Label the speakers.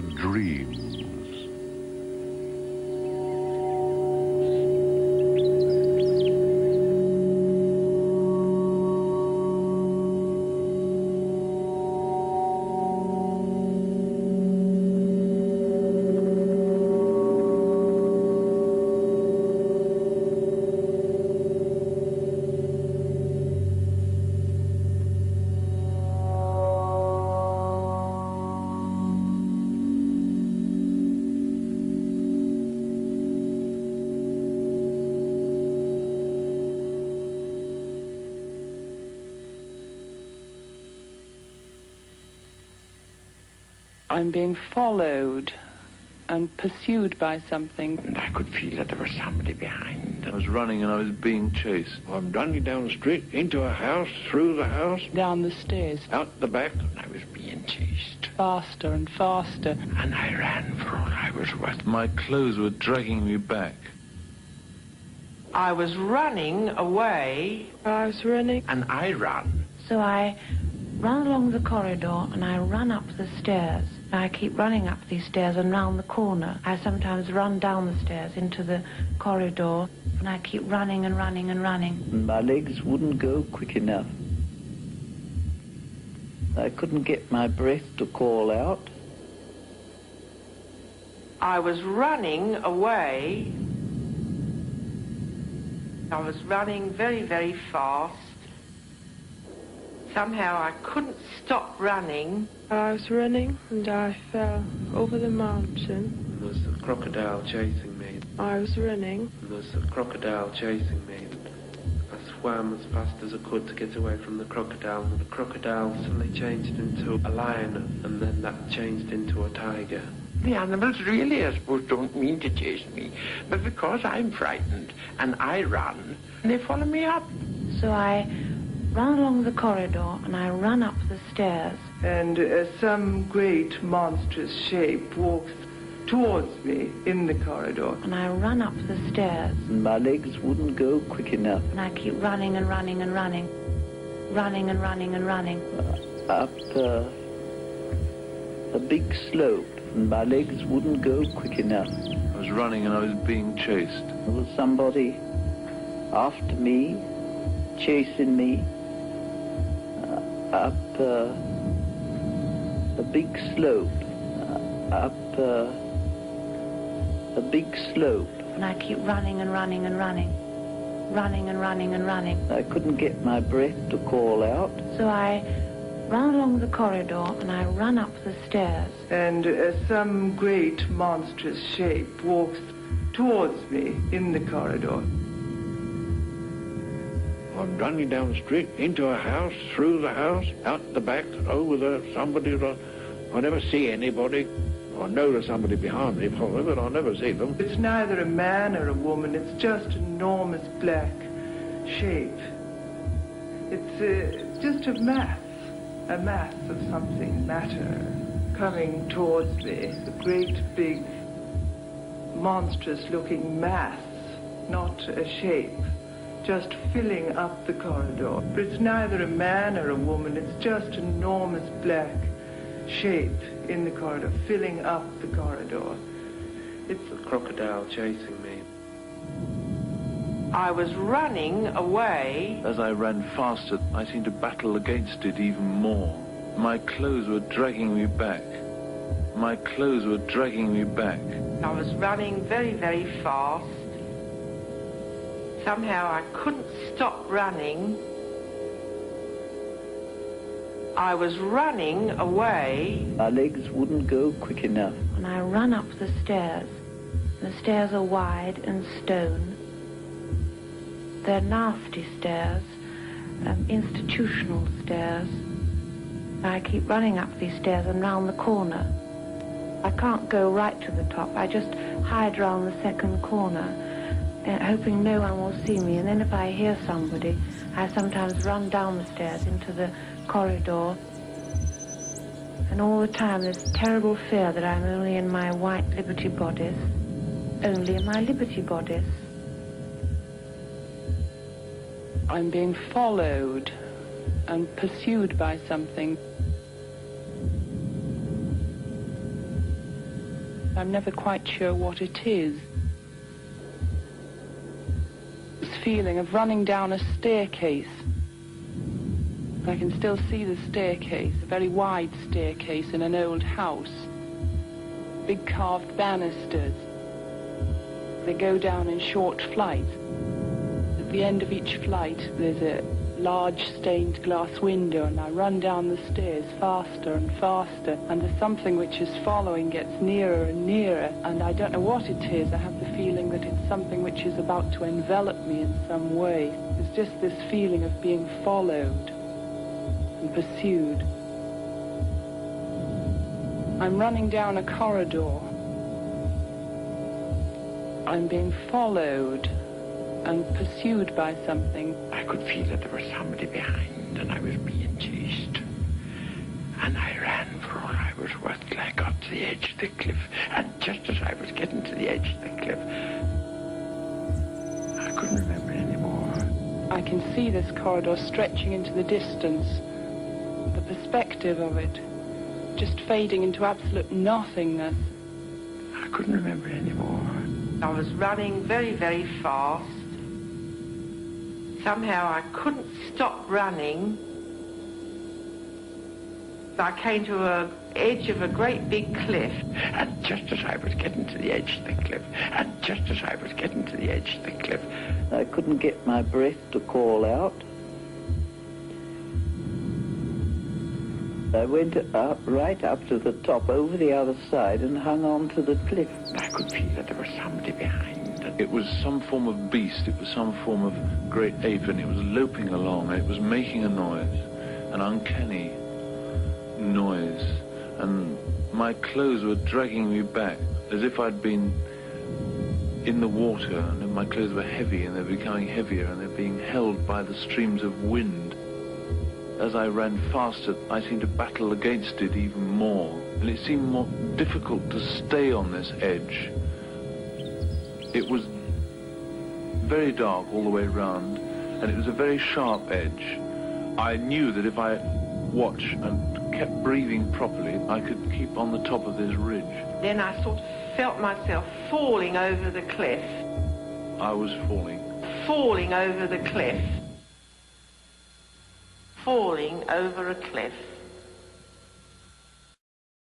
Speaker 1: the dreams.
Speaker 2: I'm being followed and pursued by something.
Speaker 3: And I could feel that there was somebody behind.
Speaker 4: I was running and I was being chased.
Speaker 3: I'm running down the street, into a house, through the house,
Speaker 2: Down the stairs,
Speaker 3: out the back, and I was being chased.
Speaker 2: faster and faster.
Speaker 3: And I ran for all I was worth.
Speaker 4: My clothes were dragging me back.
Speaker 5: I was running away.
Speaker 6: I was running.
Speaker 3: And I ran.
Speaker 7: So I run along the corridor and I run up the stairs. I keep running up these stairs and round the corner. I sometimes run down the stairs into the corridor and I keep running and running and running.
Speaker 8: My legs wouldn't go quick enough. I couldn't get my breath to call out.
Speaker 5: I was running away. I was running very, very fast. Somehow I couldn't stop running.
Speaker 6: I was running and I fell over the mountain.
Speaker 9: There was a crocodile chasing me.
Speaker 6: I was running.
Speaker 9: There was a crocodile chasing me. I swam as fast as I could to get away from the crocodile, and the crocodile suddenly changed into a lion, and then that changed into a tiger.
Speaker 3: The animals really, I suppose, don't mean to chase me, but because I'm frightened and I run, they follow me up.
Speaker 7: So I run along the corridor and I run up the stairs.
Speaker 10: And some great monstrous shape walks towards me in the corridor.
Speaker 7: And I run up the stairs.
Speaker 8: My legs wouldn't go quick enough.
Speaker 7: And I keep running and running and running. Running and running and running.
Speaker 8: Up a big slope, and my legs wouldn't go quick enough.
Speaker 4: I was running and I was being chased.
Speaker 8: There was somebody after me, chasing me, up a big slope, up a big slope.
Speaker 7: And I keep running and running and running. Running and running and running.
Speaker 8: I couldn't get my breath to call out.
Speaker 7: So I run along the corridor and I run up the stairs.
Speaker 10: And some great monstrous shape walks towards me in the corridor.
Speaker 3: I'm running down the street, into a house, through the house, out the back, over the somebody. I never see anybody. I know there's somebody behind me, but I never see them.
Speaker 10: It's neither a man or a woman, it's just an enormous black shape. It's just a mass of something, matter, coming towards me. A great big, monstrous looking mass, not a shape. Just filling up the corridor. But it's neither a man or a woman, it's just an enormous black shape in the corridor, filling up the corridor.
Speaker 9: It's a crocodile chasing me.
Speaker 5: I was running away.
Speaker 4: As I ran faster, I seemed to battle against it even more. My clothes were dragging me back. My clothes were dragging me back.
Speaker 5: I was running very, very fast. Somehow I couldn't stop running. I was running away.
Speaker 8: My legs wouldn't go quick enough.
Speaker 7: And I run up the stairs. The stairs are wide and stone. They're nasty stairs, institutional stairs. I keep running up these stairs and round the corner. I can't go right to the top. I just hide round the second corner, hoping no one will see me. And then if I hear somebody, I sometimes run down the stairs into the corridor. And all the time this terrible fear that I'm only in my white Liberty bodice. Only in my Liberty bodice.
Speaker 2: I'm being followed and pursued by something. I'm never quite sure what it is. This feeling of running down a staircase. I can still see the staircase, a very wide staircase in an old house. Big carved banisters. They go down in short flights. At the end of each flight, there's a large stained glass window, and I run down the stairs faster and faster, and there's something which is following, gets nearer and nearer, and I don't know what it is. I have the feeling that it's something which is about to envelop me in some way. It's just this feeling of being followed and pursued. I'm running down a corridor. I'm being followed and pursued by something.
Speaker 3: I could feel that there was somebody behind, and I was being chased. And I ran for all I was worth till I got to the edge of the cliff. And just as I was getting to the edge of the cliff, I couldn't remember anymore.
Speaker 2: I can see this corridor stretching into the distance. The perspective of it just fading into absolute nothingness.
Speaker 3: I couldn't remember anymore.
Speaker 5: I was running very, very fast. Somehow I couldn't stop running. I came to the edge of a great big cliff.
Speaker 3: And just as I was getting to the edge of the cliff,
Speaker 8: I couldn't get my breath to call out. I went up, right up to the top, over the other side, and hung on to the cliff.
Speaker 3: I could feel that there was somebody behind.
Speaker 4: It was some form of beast, it was some form of great ape, and it was loping along, and it was making a noise, an uncanny noise, and my clothes were dragging me back, as if I'd been in the water, and then my clothes were heavy, and they're becoming heavier, and they're being held by the streams of wind. As I ran faster, I seemed to battle against it even more, and it seemed more difficult to stay on this edge. It was very dark all the way round, and it was a very sharp edge. I knew that if I watched and kept breathing properly, I could keep on the top of this ridge.
Speaker 5: Then I sort of felt myself falling over the cliff.
Speaker 4: I was falling.
Speaker 5: Falling over the cliff. Falling over a cliff.